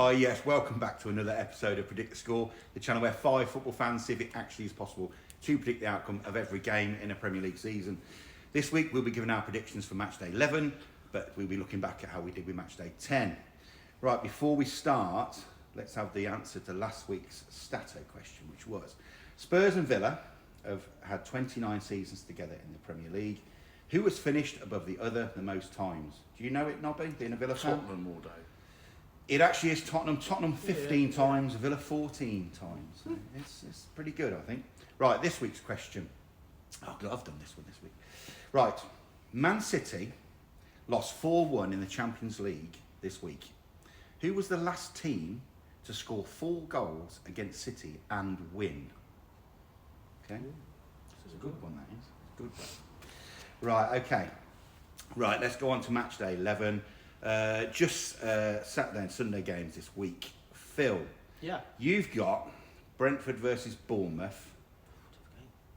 Hi, yes, welcome back to another episode of Predict the Score, the channel where 5 football fans see if it actually is possible to predict the outcome of every game in a Premier League season. This week we'll be giving our predictions for matchday 11, but we'll be looking back at how we did with matchday 10. Right, before we start, let's have the answer to last week's Stato question, which was Spurs and Villa have had 29 seasons together in the Premier League. Who has finished above the other the most times? Do you know it, Nobby, being a Villa fan? Tottenham all day. It actually is Tottenham. Tottenham 15 times, Villa 14 times. So it's pretty good, I think. Right, this week's question. Oh, God, I've done this one this week. Right, Man City lost 4-1 in the Champions League this week. Who was the last team to score 4 goals against City and win? Okay, this is a good one, that is. Good one. Right, okay. Right, let's go on to matchday 11. Saturday and Sunday games this week. Phil, you've got Brentford versus Bournemouth.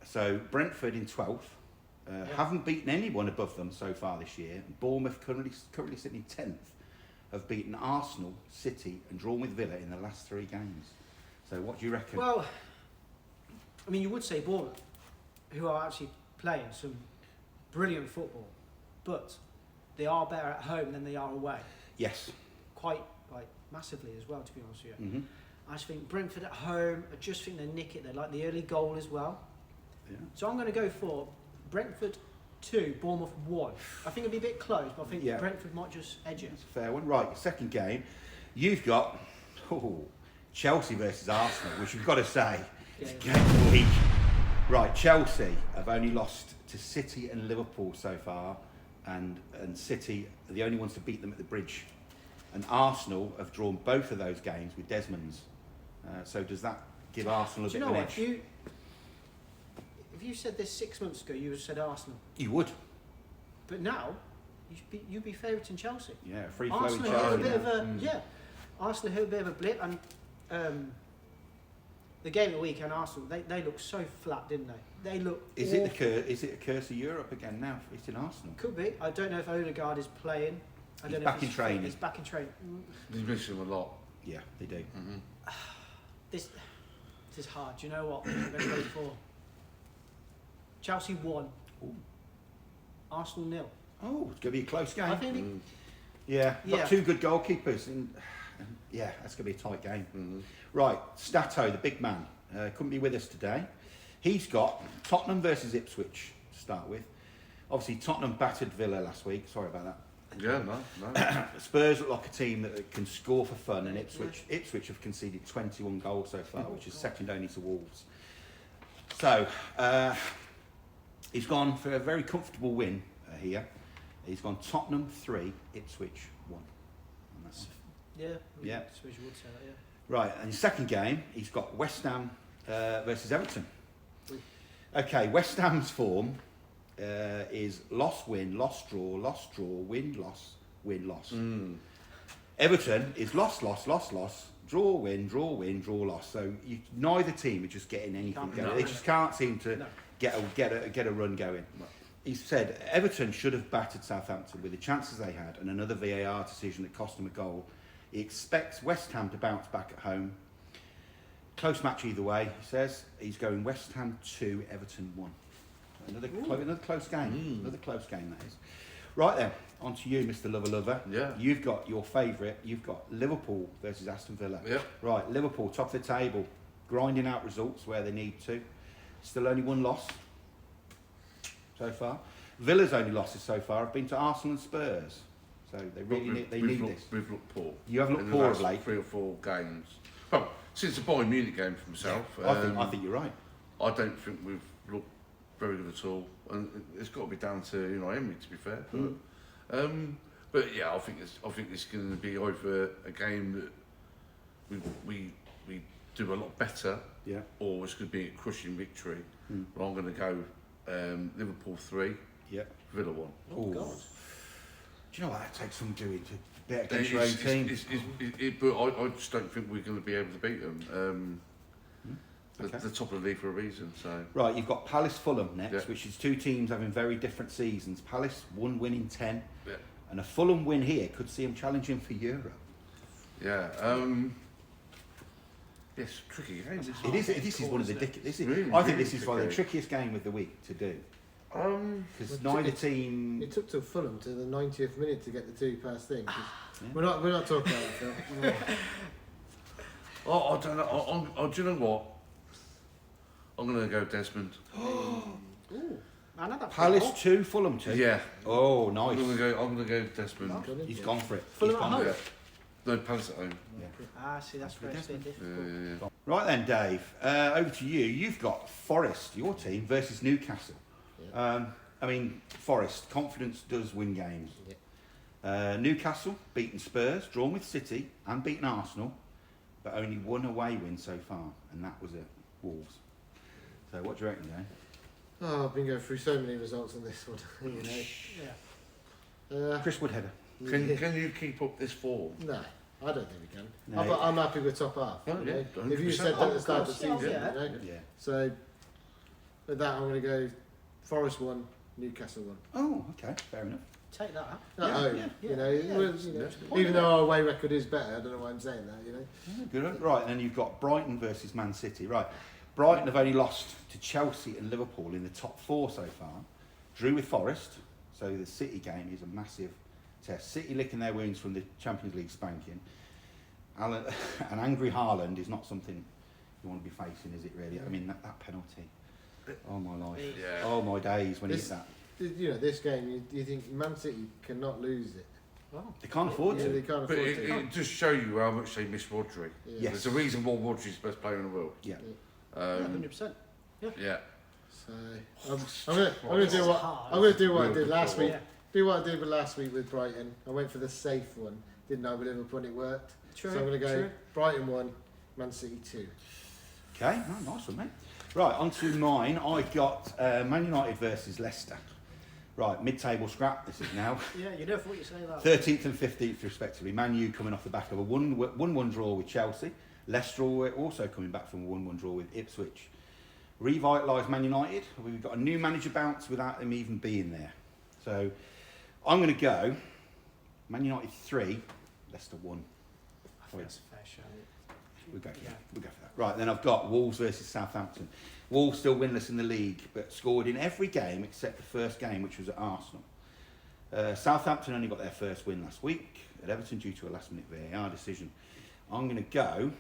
So Brentford in 12th, haven't beaten anyone above them so far this year. Bournemouth currently sitting in 10th, have beaten Arsenal, City and drawn with Villa in the last 3 games. So what do you reckon? Well, I mean, you would say Bournemouth, who are actually playing some brilliant football, but they are better at home than they are away. Yes. Quite, massively as well, to be honest with you. Mm-hmm. I just think Brentford at home, I just think they nick it. They like the early goal as well. Yeah. So I'm going to go for Brentford 2, Bournemouth 1. I think it'll be a bit close, but I think Brentford might just edge it. That's a fair one. Right, second game. You've got Chelsea versus Arsenal, which you've got to say is game of the week. Right, Chelsea have only lost to City and Liverpool so far, and City are the only ones to beat them at the Bridge. And Arsenal have drawn both of those games with Desmond's. So does that give Arsenal a bit of an edge? If you said this 6 months ago, you would have said Arsenal. You would. But now, you'd be favourites in Chelsea. Yeah, free flowing Chelsea. Arsenal hit a bit of a blip, and the game of the week and Arsenal, they look so flat, didn't they? They look. Is it a curse of Europe again now? It's in Arsenal. Could be. I don't know if Odegaard is playing. I don't know back in training. He's back in training. They miss him a lot. Yeah, they do. Mm-hmm. This is hard. Do you know what? I'm going to go for Chelsea 1, Arsenal 0. Oh, it's going to be a close game. I think got 2 good goalkeepers. And that's going to be a tight game. Mm-hmm. Right, Stato, the big man, couldn't be with us today. He's got Tottenham versus Ipswich to start with. Obviously, Tottenham battered Villa last week. Sorry about that. Yeah, no. Spurs look like a team that can score for fun, and Ipswich have conceded 21 goals so far, which is second only to Wolves. So, he's gone for a very comfortable win here. He's gone Tottenham 3, Ipswich 1. Yeah. Yeah. I suppose you would say that, yeah. Right, and the second game, he's got West Ham versus Everton. Okay, West Ham's form is loss, win, loss, draw, win, loss, win, loss. Everton is loss, draw, win, loss. So neither team are just getting anything going. They just can't seem to get a run going. No. He said Everton should have battered Southampton with the chances they had and another VAR decision that cost them a goal. He expects West Ham to bounce back at home. Close match either way, he says. He's going West Ham 2, Everton 1. Another close game. Another close game, that is. Right then, on to you, Mr. Lover. Yeah. You've got your favourite. You've got Liverpool versus Aston Villa. Yeah. Right, Liverpool, top of the table, grinding out results where they need to. Still only 1 loss so far. Villa's only losses so far have been to Arsenal and Spurs. So they really need this. We've looked poor. You have looked poor of late. 3 or 4 games. Well, since the Bayern Munich game for myself. Yeah, I think you're right. I don't think we've looked very good at all, and it's got to be down to Emery, to be fair. But yeah, I think it's going to be over a game that we do a lot better. Yeah. Or it's going to be a crushing victory. But I'm going to go Liverpool 3. Yeah. Villa 1. Oh God. Do you know what? That takes some doing to bet against your own team. But I just don't think we're going to be able to beat them. Okay. The top of the league for a reason. So right, you've got Palace Fulham next, Yeah. which is 2 teams having very different seasons. Palace 1 win in 10, yeah. and a Fulham win here could see them challenging for Europe. Yeah. Yes, tricky game. It is. This is one of the. This is. Really, I think really this is one of the tricky. trickiest game of the week to do because Well, neither team. It took till Fulham to the 90th minute to get the 2 pass thing. 'Cause Yeah. We're not talking about that, Phil. Oh, I don't know. Do you know what? I'm going to go Desmond. Ooh, I know that. Palace 2, Fulham 2. Yeah. Oh, I'm nice. going to go Desmond. Good, He's yeah. gone for it. Fulham He's at gone home? for Yeah. it. No, Palace at home. Ah, see, that's where it's a bit difficult. Yeah. Right then, Dave. Over to you. You've got Forest, your team, versus Newcastle. Yeah. I mean, Forest, confidence does win games. Yeah. Newcastle, beaten Spurs, drawn with City, and beaten Arsenal, but only one away win so far, and that was at Wolves. So what do you reckon, Dave? Oh, I've been going through so many results on this one. You know. Yeah. Chris Woodheader. Can you keep up this form? No, I don't think we can. No. I'm happy with top half. Oh, you yeah, know. If you 100%. said that at the start of the Of course, season, yeah. you know. Yeah. So with that, I'm going to go Forest 1, Newcastle 1. Oh, okay, fair enough. Take that. At Yeah, home, yeah, you know, yeah. well, you know, That's the point, even though our away record is better, I don't know why I'm saying that, you know. Yeah, good. Right, and then you've got Brighton versus Man City. Right, Brighton have only lost to Chelsea and Liverpool in the top 4 so far. Drew with Forest, so the City game is a massive test. City licking their wounds from the Champions League spanking. An angry Haaland is not something you want to be facing, is it really? I mean, that penalty. Oh my life. Yeah. Oh my days when he hit This- that. You know, this game, you think Man City cannot lose it. Wow. They can't afford Yeah, to. they can't But afford it to. just shows you how much they miss Rodri. Yeah. Yes. There's a reason why Rodri's the best player in the world. Yeah. Yeah, 100%. Yeah. So I'm gonna do what hard. I'm gonna do what I Real did last football. week. Do what I did with last week with Brighton. I went for the safe one. Didn't I with Liverpool and it worked. True. So I'm gonna go True. Brighton 1, Man City 2. Okay, oh, nice one, mate. Right, on to mine. I got Man United versus Leicester. Right, mid-table scrap. This is now. Yeah, you know for what you say that. 13th and 15th respectively. Man U coming off the back of a 1-1 draw with Chelsea. Leicester also coming back from a 1-1 draw with Ipswich. Revitalised Man United. We've got a new manager bounce without them even being there. So I'm going to go Man United 3, Leicester 1. I think that's a fair show. We'll go for Yeah. that. We'll go for that. Right, then I've got Wolves versus Southampton. Wolves still winless in the league, but scored in every game except the first game, which was at Arsenal. Southampton only got their first win last week at Everton due to a last-minute VAR decision. I'm going to go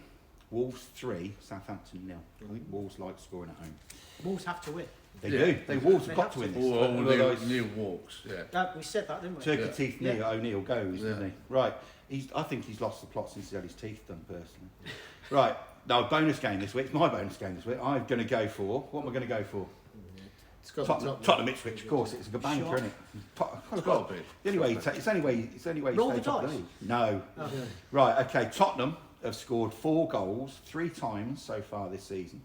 Wolves 3, Southampton 0. I think Wolves like scoring at home. Wolves have to win. They Yeah. do. They Wolves They have got have to win to. this. Or Otherwise, Neil walks. Yeah. We said that, didn't we? Turkey Yeah. teeth Yeah. Neil O'Neill goes, doesn't Yeah. he? Right. I think he's lost the plot since he had his teeth done, personally. Right. Now, bonus game this week. It's my bonus game this week. I'm going to go for... What am I going to go for? It's got Tottenham Ipswich, of course. It's a banker, Sure. isn't it? It's got to be. The only way it's the only way you Roll stay the top of the dice. league. No. Oh. Yeah. Right, okay. Tottenham have scored 4 goals 3 times so far this season.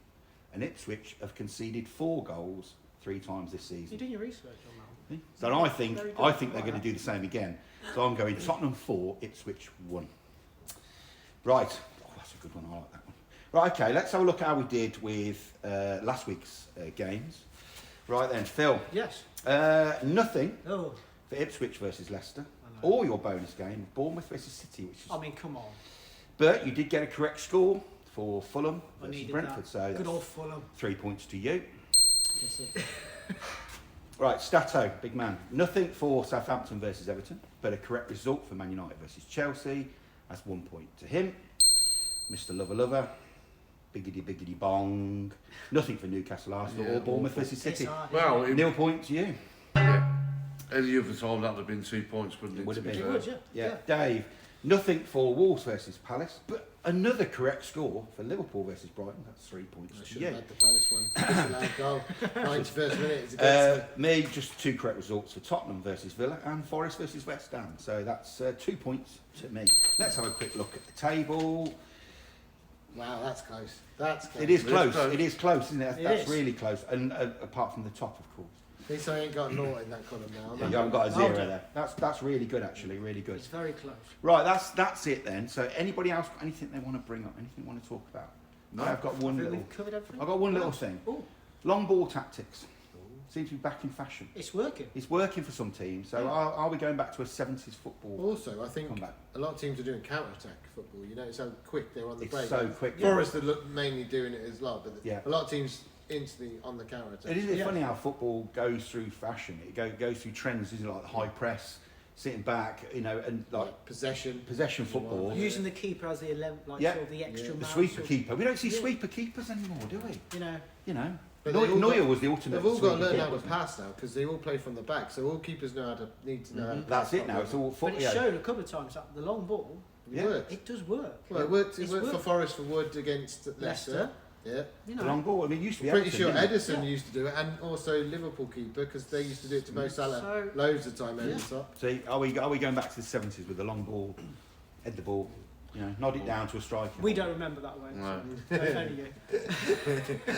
And Ipswich have conceded 4 goals 3 times this You're season. doing your research on that. So I think Very good. they're going to do the same again. So I'm going Tottenham 4, Ipswich 1. Right. Oh, that's a good one. I like that one. Right, okay. Let's have a look at how we did with last week's games. Right then, Phil. Yes. Nothing Oh, for Ipswich versus Leicester. I know. Or your bonus game, Bournemouth versus City, which is. I mean, come on. But you did get a correct score for Fulham I versus needed Brentford, that. so Good that's old Fulham. 3 points to you. That's it. Right, Stato, big man. Nothing for Southampton versus Everton, but a correct result for Man United versus Chelsea. That's 1 point to him. Mr. Lover, biggity bong. Nothing for Newcastle Arsenal Yeah, or Bournemouth awful. versus City. It's hard, Well, isn't it, 0 point to you. yeah. Any other time that would have been 2 points, wouldn't it? It would have to be been. it? It fair? would, yeah. Yeah, Dave. Nothing for Wolves versus Palace, but another correct score for Liverpool versus Brighton. That's 3 points I to should you. have had the Palace one. Disallowed goal. 91st minute. It's against them. Me, just 2 correct results for Tottenham versus Villa and Forest versus West Ham. So that's 2 points to me. Let's have a quick look at the table. Wow, that's close. That's close. It is It is close. close. It is close, isn't it? It That's is. really close. And apart from the top, of course. At least I ain't got a naught in that column now. Yeah, you haven't got a 0 Well done. there. That's really good, actually. Really good. It's very close. Right, that's it then. So anybody else got anything they want to bring up? Anything they want to talk about? No. I've got one I think little. we've covered everything. I've got one little thing. Oh, Long ball tactics. seems to be back in fashion. It's working. It's working for some teams. So are we going back to a 70s football? Also, I think comeback? a lot of teams are doing counter-attack football. You notice how quick they're on the It's break. so quick. Forest are mainly doing it as well, but Yeah. a lot of teams on the counter-attack. It is funny how football goes through fashion. It goes through trends, isn't it? Like the high press, sitting back, you know, and like possession football. Using the keeper as the 11, like Yeah. sort of the extra Yeah. man. The sweeper sort of- keeper. We don't see Yeah. sweeper keepers anymore, do we? You know, But Neuer was the ultimate. They've all got to sweeper learn how keeper, to wasn't pass now because they all play from the back. So all keepers need to know how to he? pass. That's it now. It's all but foot. it's Yeah. shown a couple of times that the long ball, It Yeah. works. it does work. Well, it worked It's for worked. Forest for Wood against Leicester. Leicester. Yeah. You The know, long ball. I mean, it used to be. Pretty Everton, sure didn't it? Edison Yeah. used to do it, and also Liverpool keeper because they used to do it to Mo Salah So- loads of time over Yeah. the top. So are we going back to the 70s with the long ball, head the ball, you know, nod it down to a striker? we don't remember that way. No. So, only you.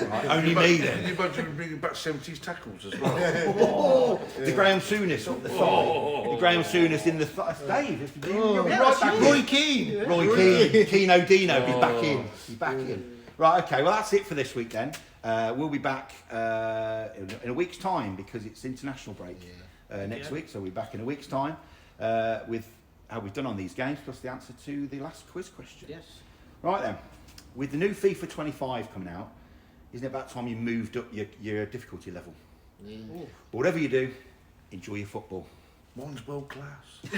Right, only me Can then. you imagine bringing back 70s tackles as well? The Graham Souness up the thigh. The Graham Souness in the thigh. Dave, if you Oh, you'll be yeah, right that's back you. in. Roy Keane. Roy Keane, Keno Dino, be back in. Be back in. Right, okay, well that's it for this week then. We'll be back in a week's time because it's international break next Yeah. week, so we'll be back in a week's time with how we've done on these games plus the answer to the last quiz question. Yes. Right then, with the new FIFA 25 coming out, isn't it about time you moved up your difficulty level? Yeah. Ooh. But whatever you do, enjoy your football. One's world class.